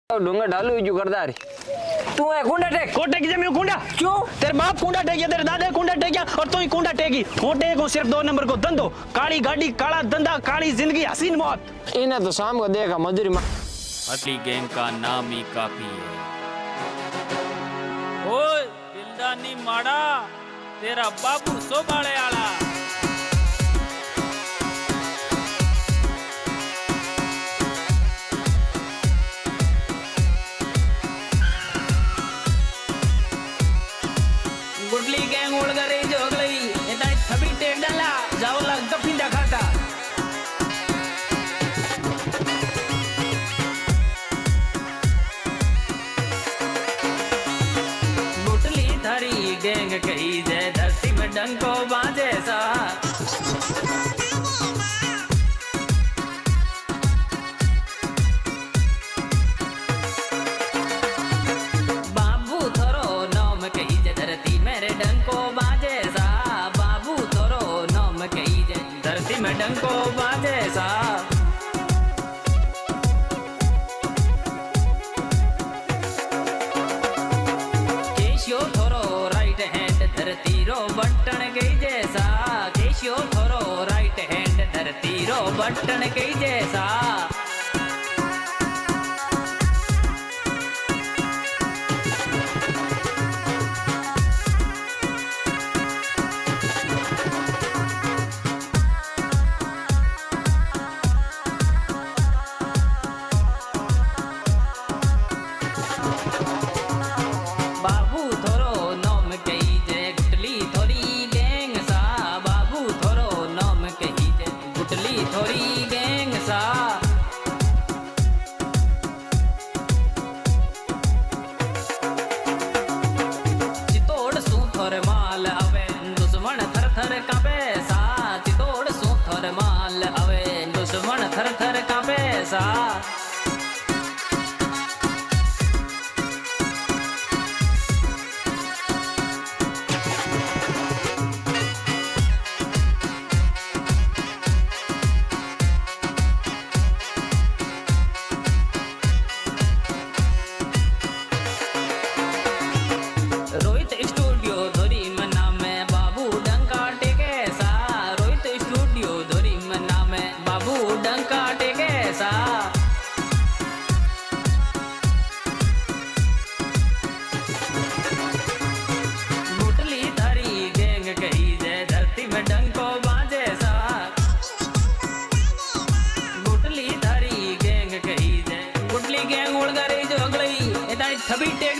डूंगा ढालू जो करदार तू है कुंडा टेक कोटे की जमीन कुंडा क्यों तेरे बाप कुंडा टेकिया तेरे दादा कुंडा टेकिया और तू ही कुंडा टेकी ठोटे को सिर्फ 2 नंबर को धंधो काली गाड़ी काला धंधा काली जिंदगी हसीन मौत इन्हें तो शाम को देखा मजदूरी में असली गैंग का नाम ही काफी है। ओए दिलदानी माड़ा तेरा बाबू सोबाड़े आला गुडली गैंग उड़ गई जोगली इतना थबी टेक डाला जाओ लग दफिंदा खाता गुटली थारी गैंग कही जय धरती में डंको बाजे सा बाबू थोरो नाम कही जय धरती मेरे डंको बाजे सा बाबू थोरो नाम कही जय धरती में डंको बाजे सा केशियो थोरो राइट हैंड धरती रो बटन कही जैसा केशियो थोरो राइट हैंड धरती रो बटन कही जैसा बाबू थोरो नाम कही जय गुटली थोरी गैंग सा बाबू थोरो नाम कही जय गुटली थोरी गैंग सा चितोड़ सू थोर माल अवे दुश्मन थर थर कांपे सा चितोड़ सू थोर माल अवे दुश्मन थर थर कांपे सा रोहित स्टूडियो धोरी मना में बाबू डंका टेके सा रोहित स्टूडियो धोरी मना में बाबू डंका टेके सा गुटली थारी गैंग कही जय धरती में डंको बाजे सा गुटली थारी गैंग कही जय गुटली गैंग उड़ गई जो अगली इतना थबी टेक